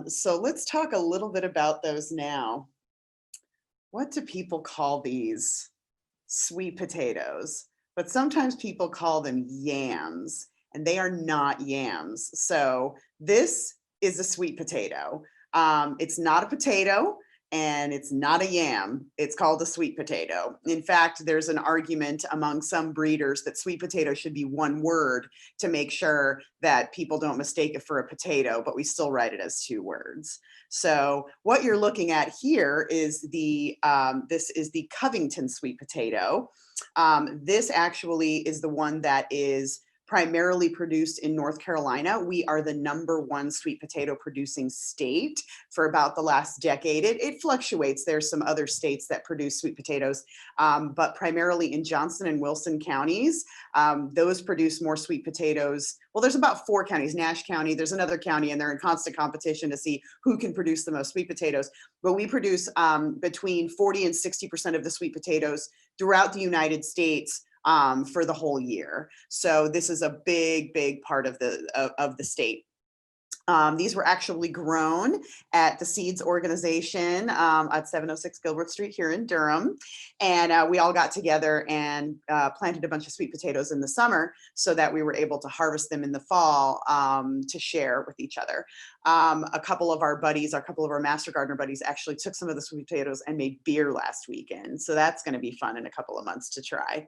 So let's talk a little bit about those now. What do people call these? Sweet potatoes, but sometimes people call them yams, and they are not yams. So this is a sweet potato. It's not a potato and it's not a yam. It's called a sweet potato. In fact, there's an argument among some breeders that sweet potato should be one word to make sure that people don't mistake it for a potato, but we still write it as two words. So what you're looking at here is this is the Covington sweet potato. This actually is the one that is primarily produced in North Carolina. We are the #1 sweet potato producing state for about the last decade. It fluctuates. There's some other states that produce sweet potatoes, but primarily in Johnson and Wilson counties, those produce more sweet potatoes. Well, there's about 4 counties, Nash County, there's another county, and they're in constant competition to see who can produce the most sweet potatoes. But we produce between 40 and 60% of the sweet potatoes throughout the United States for the whole year. So this is a big part of the state. These were actually grown at the Seeds organization at 706 Gilbert Street here in Durham. And we all got together and planted a bunch of sweet potatoes in the summer so that we were able to harvest them in the fall to share with each other. A couple of our Master Gardener buddies actually took some of the sweet potatoes and made beer last weekend. So that's going to be fun in a couple of months to try.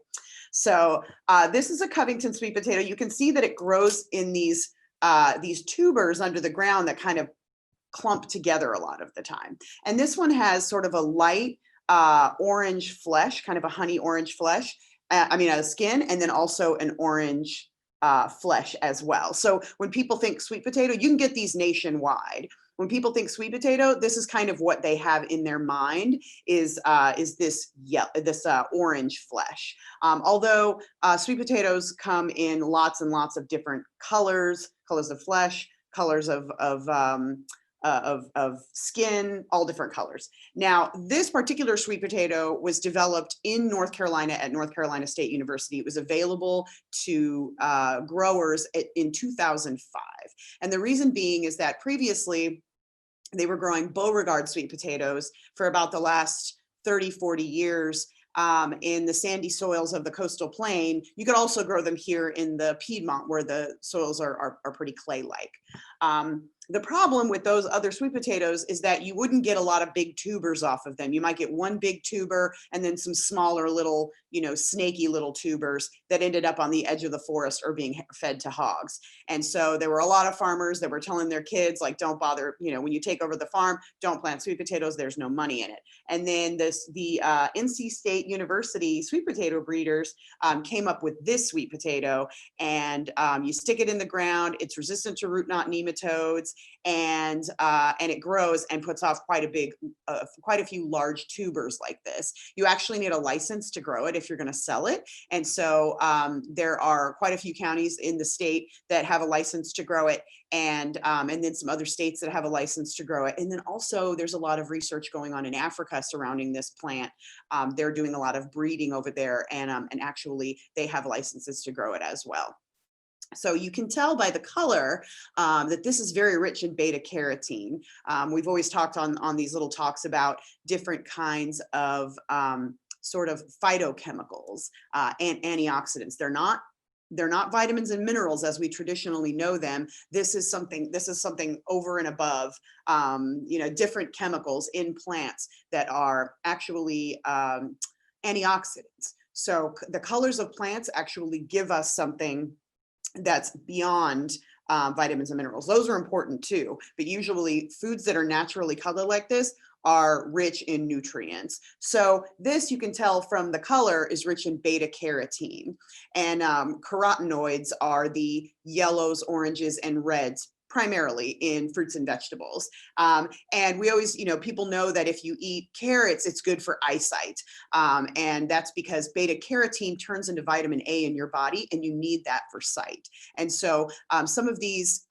So this is a Covington sweet potato. You can see that it grows in these tubers under the ground that kind of clump together a lot of the time. And this one has sort of a light orange flesh, kind of a honey orange flesh, a skin, and then also an orange flesh as well. So when people think sweet potato, you can get these nationwide. When people think sweet potato, this is kind of what they have in their mind is this orange flesh. Although sweet potatoes come in lots and lots of different colors of flesh, colors of skin, all different colors. Now, this particular sweet potato was developed in North Carolina at North Carolina State University. It was available to growers in 2005. And the reason being is that previously they were growing Beauregard sweet potatoes for about the last 30, 40 years in the sandy soils of the coastal plain. You could also grow them here in the Piedmont where the soils are pretty clay-like. The problem with those other sweet potatoes is that you wouldn't get a lot of big tubers off of them. You might get one big tuber and then some smaller little, snaky little tubers that ended up on the edge of the forest or being fed to hogs. And so there were a lot of farmers that were telling their kids, like, don't bother, when you take over the farm, don't plant sweet potatoes, there's no money in it. And then the NC State University sweet potato breeders came up with this sweet potato, and you stick it in the ground, it's resistant to root knot nematodes, and it grows and puts off quite a few large tubers like this. You actually need a license to grow it if you're going to sell it, and so there are quite a few counties in the state that have a license to grow it, and then some other states that have a license to grow it. And then also there's a lot of research going on in Africa surrounding this plant. They're doing a lot of breeding over there, and actually they have licenses to grow it as well. So you can tell by the color that this is very rich in beta carotene. We've always talked on these little talks about different kinds of sort of phytochemicals and antioxidants. They're not vitamins and minerals as we traditionally know them. This is something over and above, different chemicals in plants that are actually antioxidants. So the colors of plants actually give us something that's beyond vitamins and minerals. Those are important too, but usually foods that are naturally colored like this are rich in nutrients. So this, you can tell from the color, is rich in beta carotene, and carotenoids are the yellows, oranges, and reds primarily in fruits and vegetables. And we always, people know that if you eat carrots, it's good for eyesight. And that's because beta carotene turns into vitamin A in your body, and you need that for sight. And so some of these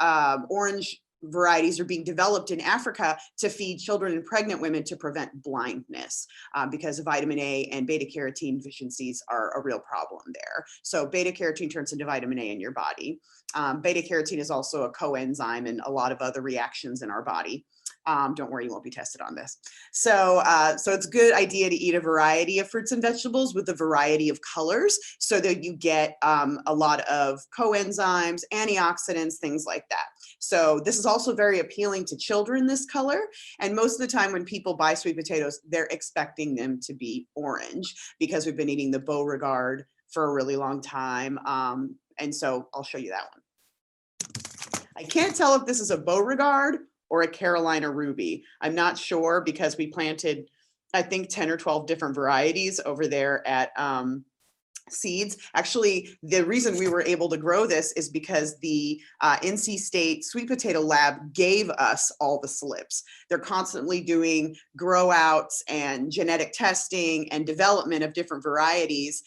orange varieties are being developed in Africa to feed children and pregnant women to prevent blindness, because vitamin A and beta carotene deficiencies are a real problem there. So beta carotene turns into vitamin A in your body. Beta carotene is also a coenzyme in a lot of other reactions in our body. Don't worry, you won't be tested on this. So it's a good idea to eat a variety of fruits and vegetables with a variety of colors so that you get a lot of coenzymes, antioxidants, things like that. So this is also very appealing to children, this color. And most of the time when people buy sweet potatoes, they're expecting them to be orange because we've been eating the Beauregard for a really long time. And so I'll show you that one. I can't tell if this is a Beauregard or a Carolina Ruby. I'm not sure because we planted, I think, 10 or 12 different varieties over there at Seeds. Actually, the reason we were able to grow this is because the NC State Sweet Potato Lab gave us all the slips. They're constantly doing grow outs and genetic testing and development of different varieties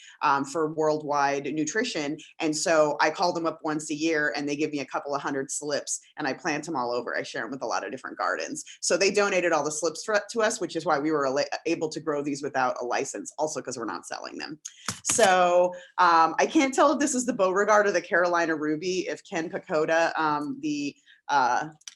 for worldwide nutrition. And so I call them up once a year and they give me a couple of hundred slips and I plant them all over. I share them with a lot of different gardens. So they donated all the slips to us, which is why we were able to grow these without a license, also because we're not selling them. So I can't tell if this is the Beauregard or the Carolina Ruby. If Ken Pacoda,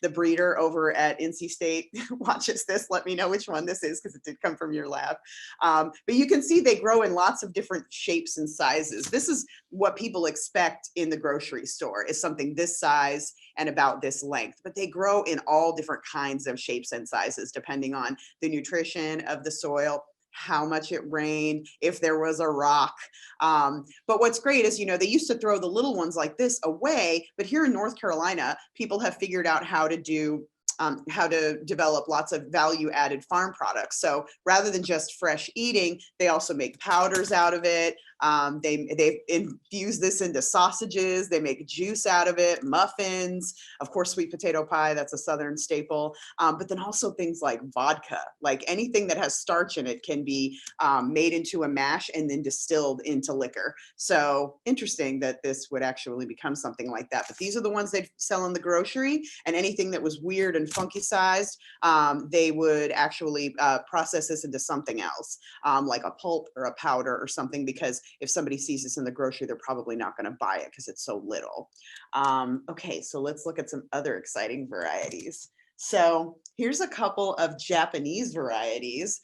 the breeder over at NC State watches this, let me know which one this is because it did come from your lab. But you can see they grow in lots of different shapes and sizes. This is what people expect in the grocery store, is something this size and about this length, but they grow in all different kinds of shapes and sizes depending on the nutrition of the soil, how much it rained, if there was a rock. But what's great is, they used to throw the little ones like this away, but here in North Carolina, people have figured out how to develop lots of value-added farm products. So rather than just fresh eating, they also make powders out of it. They infuse this into sausages. They make juice out of it, muffins, of course, sweet potato pie, that's a Southern staple. But then also things like vodka, like anything that has starch in it can be made into a mash and then distilled into liquor. So interesting that this would actually become something like that. But these are the ones they sell in the grocery, and anything that was weird and funky sized, they would actually process this into something else, like a pulp or a powder or something, because if somebody sees this in the grocery, they're probably not going to buy it because it's so little. Okay, so let's look at some other exciting varieties. So here's a couple of Japanese varieties.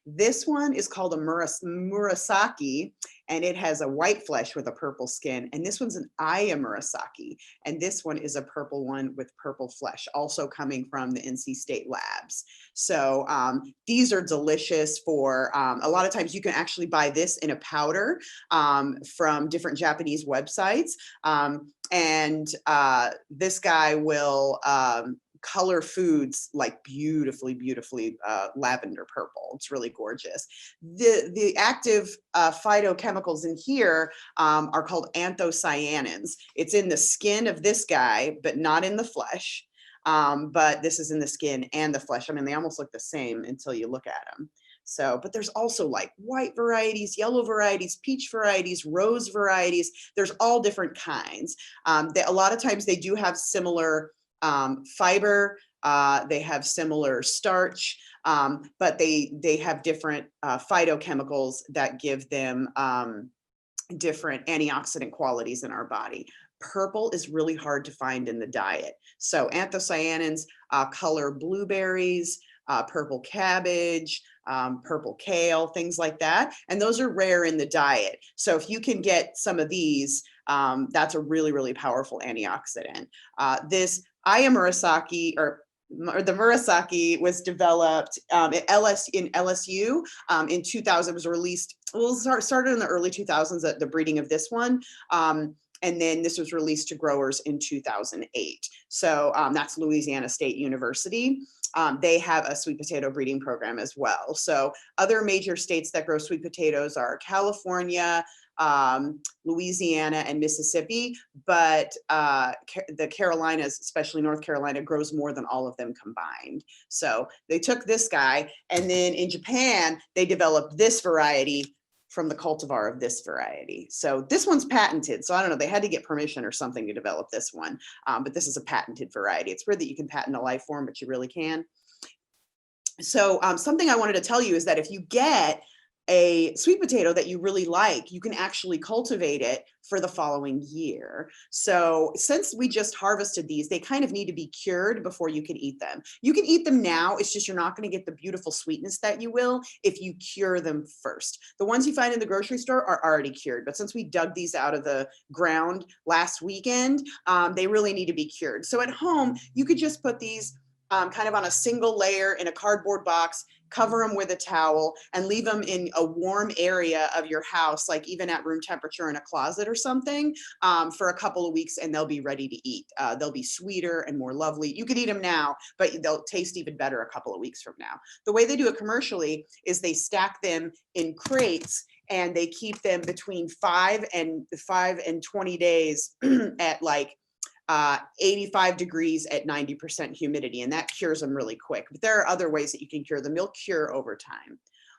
This one is called a Murasaki, and it has a white flesh with a purple skin. And this one's an Murasaki, and this one is a purple one with purple flesh, also coming from the NC State labs. So these are delicious for, a lot of times you can actually buy this in a powder from different Japanese websites. And this guy will color foods like beautifully lavender purple. It's really gorgeous. The active phytochemicals in here are called anthocyanins. It's in the skin of this guy, but not in the flesh. But this is in the skin and the flesh. I mean, they almost look the same until you look at them. So, but there's also like white varieties, yellow varieties, peach varieties, rose varieties. There's all different kinds. A lot of times they do have similar fiber, they have similar starch, but they have different phytochemicals that give them different antioxidant qualities in our body. Purple is really hard to find in the diet. So anthocyanins color blueberries, purple cabbage, purple kale, things like that. And those are rare in the diet. So if you can get some of these, that's a really powerful antioxidant. This Murasaki, or the Murasaki, was developed in LSU in 2000. It was released, started in the early 2000s, the breeding of this one. And then this was released to growers in 2008. So that's Louisiana State University. They have a sweet potato breeding program as well. So other major states that grow sweet potatoes are California, Louisiana, and Mississippi, but the Carolinas, especially North Carolina, grows more than all of them combined. So they took this guy, and then in Japan, they developed this variety from the cultivar of this variety. So this one's patented. So I don't know, they had to get permission or something to develop this one, but this is a patented variety. It's weird that you can patent a life form, but you really can. So something I wanted to tell you is that if you get a sweet potato that you really like, you can actually cultivate it for the following year. So since we just harvested these, they kind of need to be cured before you can eat them. You can eat them now, it's just you're not going to get the beautiful sweetness that you will if you cure them first. The ones you find in the grocery store are already cured, but since we dug these out of the ground last weekend, they really need to be cured. So at home, you could just put these kind of on a single layer in a cardboard box, cover them with a towel, and leave them in a warm area of your house, like even at room temperature in a closet or something, for a couple of weeks, and they'll be ready to eat. They'll be sweeter and more lovely. You could eat them now, but they'll taste even better a couple of weeks from now. The way they do it commercially is they stack them in crates, and they keep them between 5 and 20 days at like 85 degrees at 90% humidity, and that cures them really quick. But there are other ways that you can cure them. They'll cure over time.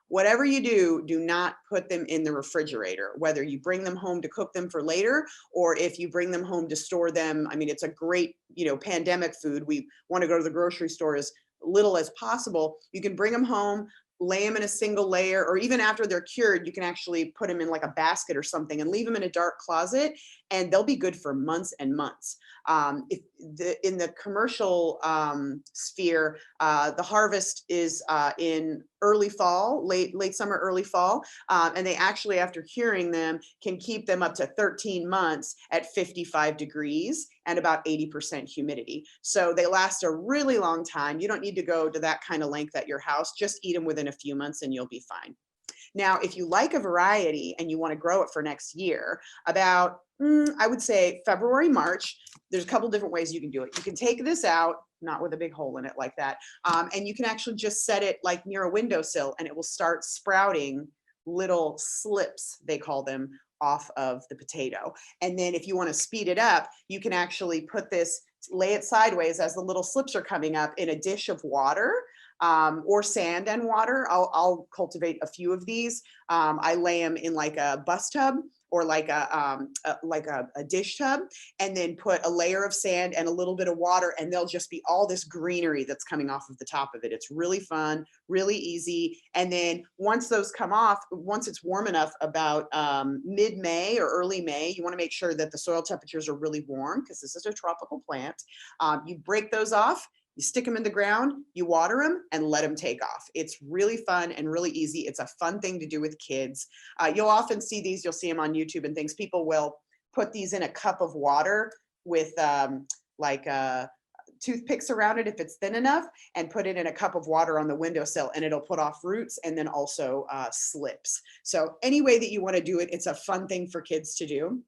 Whatever you do, do not put them in the refrigerator, whether you bring them home to cook them for later, or if you bring them home to store them. I mean, it's a great, pandemic food. We want to go to the grocery store as little as possible. You can bring them home, lay them in a single layer, or even after they're cured, you can actually put them in like a basket or something and leave them in a dark closet, and they'll be good for months and months. In the commercial sphere, the harvest is in early fall, late summer, early fall, and they actually, after curing them, can keep them up to 13 months at 55 degrees and about 80% humidity. So they last a really long time. You don't need to go to that kind of length at your house. Just eat them within a few months and you'll be fine. Now, if you like a variety and you want to grow it for next year, about, I would say February, March, there's a couple different ways you can do it. You can take this out, not with a big hole in it like that, and you can actually just set it like near a windowsill, and it will start sprouting little slips, they call them, off of the potato. And then if you want to speed it up, you can actually put this, lay it sideways as the little slips are coming up in a dish of water, or sand and water. I'll cultivate a few of these. I lay them in like a bus tub or like a dish tub, and then put a layer of sand and a little bit of water, and there'll just be all this greenery that's coming off of the top of it. It's really fun, really easy. And then once those come off, once it's warm enough, about mid-May or early May, you want to make sure that the soil temperatures are really warm, because this is a tropical plant. You break those off, you stick them in the ground, you water them, and let them take off. It's really fun and really easy. It's a fun thing to do with kids. You'll often see these, you'll see them on YouTube and things. People will put these in a cup of water with toothpicks around it if it's thin enough, and put it in a cup of water on the windowsill, and it'll put off roots and then also slips. So any way that you want to do it, it's a fun thing for kids to do.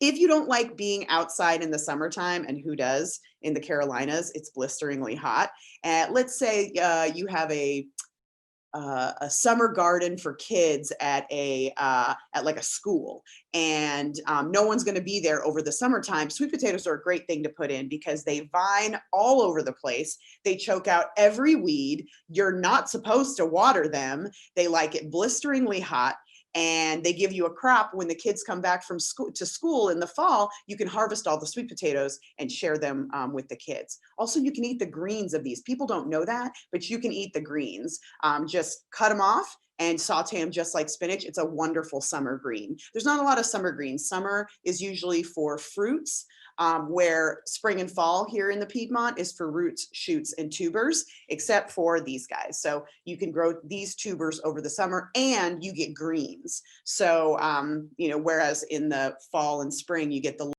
If you don't like being outside in the summertime, and who does in the Carolinas, it's blisteringly hot. Let's say you have a summer garden for kids at like a school, and no one's going to be there over the summertime. Sweet potatoes are a great thing to put in because they vine all over the place. They choke out every weed. You're not supposed to water them. They like it blisteringly hot. And they give you a crop when the kids come back from school in the fall. You can harvest all the sweet potatoes and share them with the kids. Also, you can eat the greens of these. People don't know that, but you can eat the greens. Just cut them off and saute them just like spinach. It's a wonderful summer green. There's not a lot of summer greens. Summer is usually for fruits, where spring and fall here in the Piedmont is for roots, shoots, and tubers, except for these guys. So you can grow these tubers over the summer and you get greens. So, whereas in the fall and spring, you get the